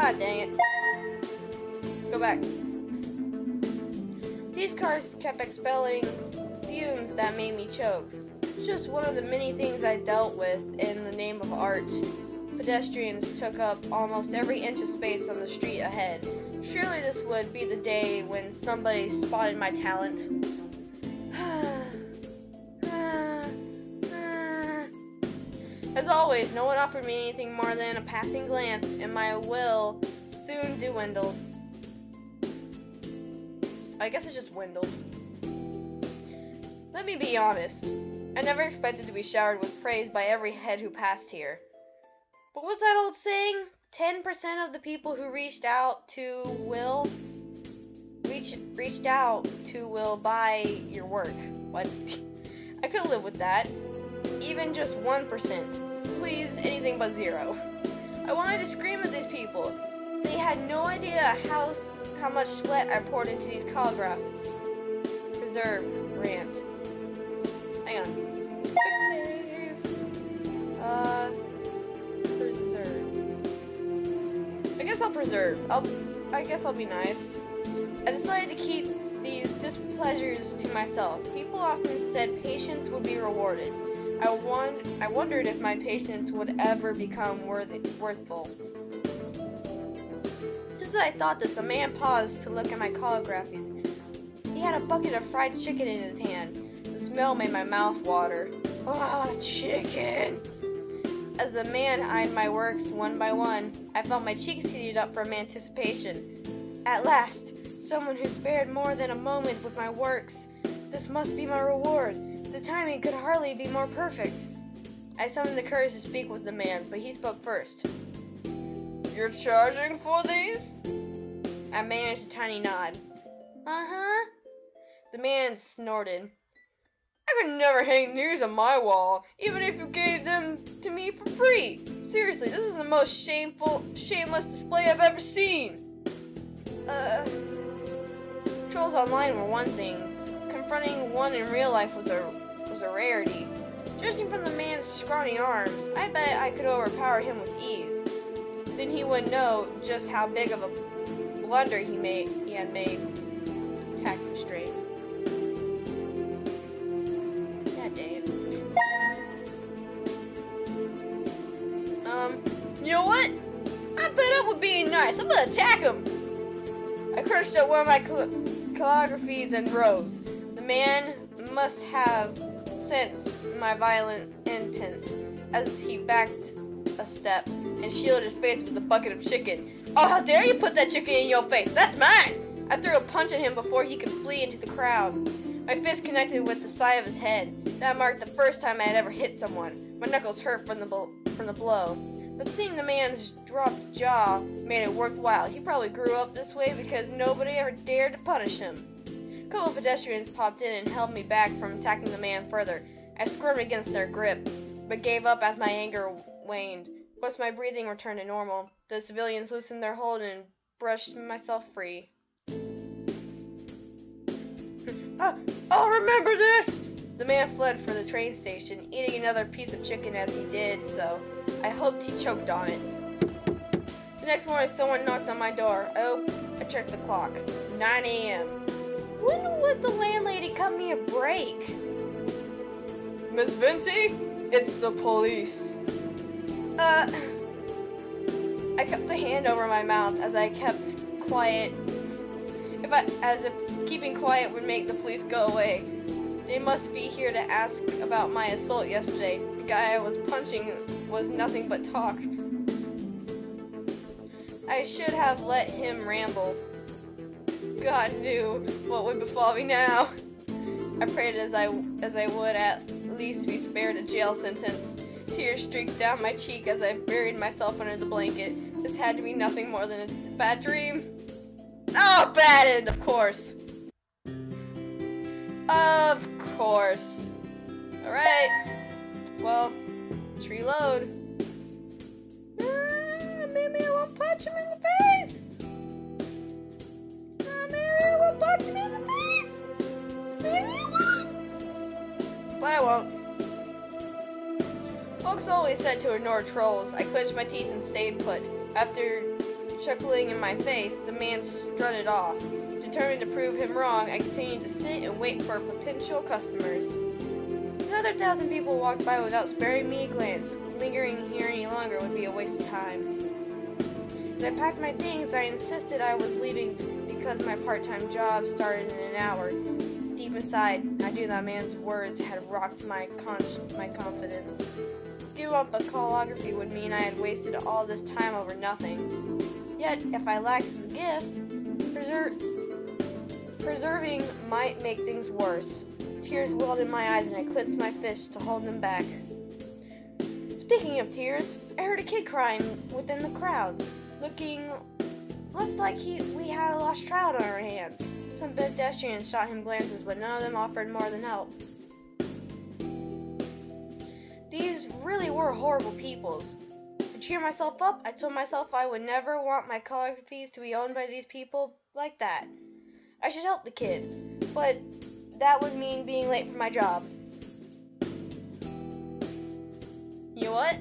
Ah, dang it. Go back. These cars kept expelling fumes that made me choke. Just one of the many things I dealt with in the name of art. Pedestrians took up almost every inch of space on the street ahead. Surely this would be the day when somebody spotted my talent. As always, no one offered me anything more than a passing glance, and my will soon dwindled. I guess it just dwindled. Let me be honest. I never expected to be showered with praise by every head who passed here. What was that old saying? 10% of the people who reached out to will buy your work. What? I could live with that. Even just 1%. Please, anything but 0. I wanted to scream at these people. They had no idea how much sweat I poured into these calligraphs. Preserve. Rant. Hang on. Quick save. Preserve. I guess I'll preserve. I guess I'll be nice. I decided to keep these displeasures to myself. People often said patience would be rewarded. I wondered if my patience would ever become worthful. Just as I thought this, a man paused to look at my calligraphies. He had a bucket of fried chicken in his hand. The smell made my mouth water. Ah, chicken! As the man eyed my works one by one, I felt my cheeks heated up from anticipation. At last, someone who spared more than a moment with my works. This must be my reward. The timing could hardly be more perfect. I summoned the courage to speak with the man, but he spoke first. You're charging for these? I managed a tiny nod. Uh-huh. The man snorted. I could never hang these on my wall, even if you gave them to me for free. Seriously, this is the most shameless display I've ever seen. Trolls online were one thing. Confronting one in real life was a rarity. Judging from the man's scrawny arms, I bet I could overpower him with ease. Then he would know just how big of a blunder he had made. Attack restraint. God dang it. You know what? I'm fed up with being nice. I'm gonna attack him. I crunched up one of my calligraphies and rose. The man must have sensed my violent intent as he backed a step and shielded his face with a bucket of chicken. Oh, how dare you put that chicken in your face? That's mine! I threw a punch at him before he could flee into the crowd. My fist connected with the side of his head. That marked the first time I had ever hit someone. My knuckles hurt from the blow. But seeing the man's dropped jaw made it worthwhile. He probably grew up this way because nobody ever dared to punish him. A couple of pedestrians popped in and held me back from attacking the man further. I squirmed against their grip, but gave up as my anger waned. Once my breathing returned to normal, the civilians loosened their hold and brushed myself free. I'll remember this! The man fled for the train station, eating another piece of chicken as he did so. I hoped he choked on it. The next morning, someone knocked on my door. I checked the clock. 9 a.m. When would the landlady cut me a break? Miss Venti? It's the police. I kept a hand over my mouth as I kept quiet. As if keeping quiet would make the police go away. They must be here to ask about my assault yesterday. The guy I was punching was nothing but talk. I should have let him ramble. God knew what would befall me now. I prayed as I would at least be spared a jail sentence. Tears streaked down my cheek as I buried myself under the blanket. This had to be nothing more than a bad dream. Oh, bad end, of course. Of course. Alright. Well, let's reload. Maybe I won't punch him in the face. Maybe I won't punch him in the face. Maybe I won't. But I won't. Folks always said to ignore trolls. I clenched my teeth and stayed put. After Chuckling in my face, the man strutted off. Determined to prove him wrong, I continued to sit and wait for potential customers. Another 1,000 people walked by without sparing me a glance. Lingering here any longer would be a waste of time. As I packed my things, I insisted I was leaving because my part-time job started in an hour. Deep inside, I knew that man's words had rocked my confidence. Giving up a calligraphy would mean I had wasted all this time over nothing. Yet, if I lacked the gift, preserving might make things worse. Tears welled in my eyes and I clenched my fists to hold them back. Speaking of tears, I heard a kid crying within the crowd. Looked like we had a lost child on our hands. Some pedestrians shot him glances, but none of them offered more than help. These really were horrible peoples. To cheer myself up, I told myself I would never want my calligraphies to be owned by these people like that. I should help the kid, but that would mean being late for my job. You know what?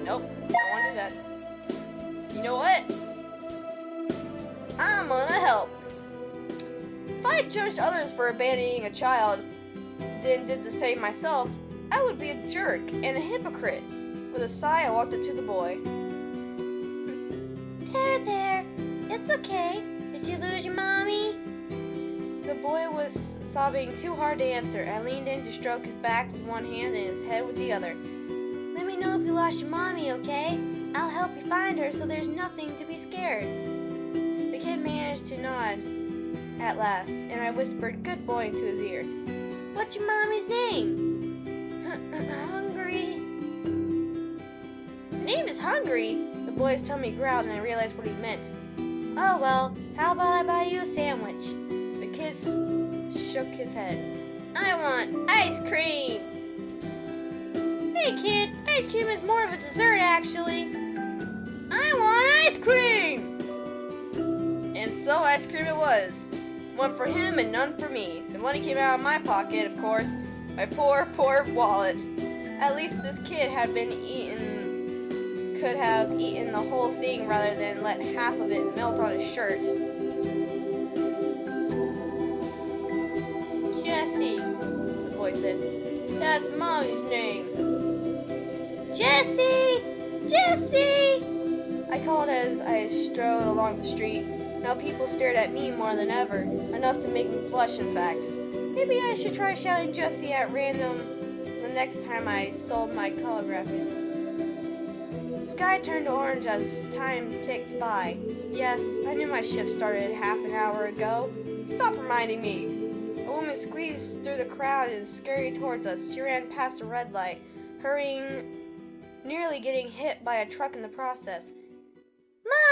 Nope, I don't want to do that. You know what? I'm gonna help. If I judged others for abandoning a child, then did the same myself, I would be a jerk and a hypocrite. With a sigh, I walked up to the boy. There. It's okay. Did you lose your mommy? The boy was sobbing too hard to answer. I leaned in to stroke his back with one hand and his head with the other. Let me know if you lost your mommy, okay? I'll help you find her so there's nothing to be scared. The kid managed to nod at last, and I whispered good boy into his ear. What's your mommy's name? Hungry. Your name is Hungry? The boy's tummy growled and I realized what he meant. Oh well, how about I buy you a sandwich? The kid shook his head. I want ice cream! Hey kid, ice cream is more of a dessert actually. I want ice cream! And so ice cream it was. One for him and none for me. The money came out of my pocket, of course. My poor wallet. At least this kid could have eaten the whole thing rather than let half of it melt on his shirt. Jessie, the boy said. That's Mommy's name. Jessie! Jessie! I called as I strode along the street. Now people stared at me more than ever, enough to make me blush in fact. Maybe I should try shouting Jessie at random the next time I sold my calligraphies. The sky turned orange as time ticked by. Yes, I knew my shift started half an hour ago. Stop reminding me. A woman squeezed through the crowd and scurried towards us. She ran past a red light, hurrying, nearly getting hit by a truck in the process.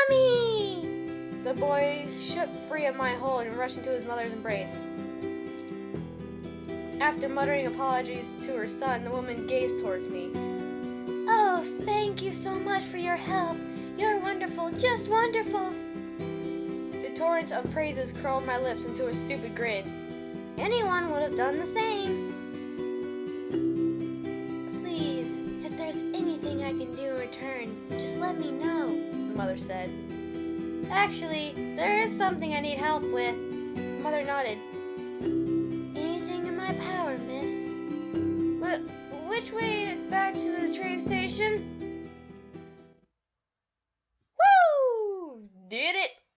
Mommy! The boy shook free of my hold and rushed into his mother's embrace. After muttering apologies to her son, the woman gazed towards me. Oh, thank you so much for your help. You're wonderful, just wonderful. The torrent of praises curled my lips into a stupid grin. Anyone would have done the same. Please, if there's anything I can do in return, just let me know, the mother said. Actually, there is something I need help with. Mother nodded. Anything in my power, miss. Which way back to the train station?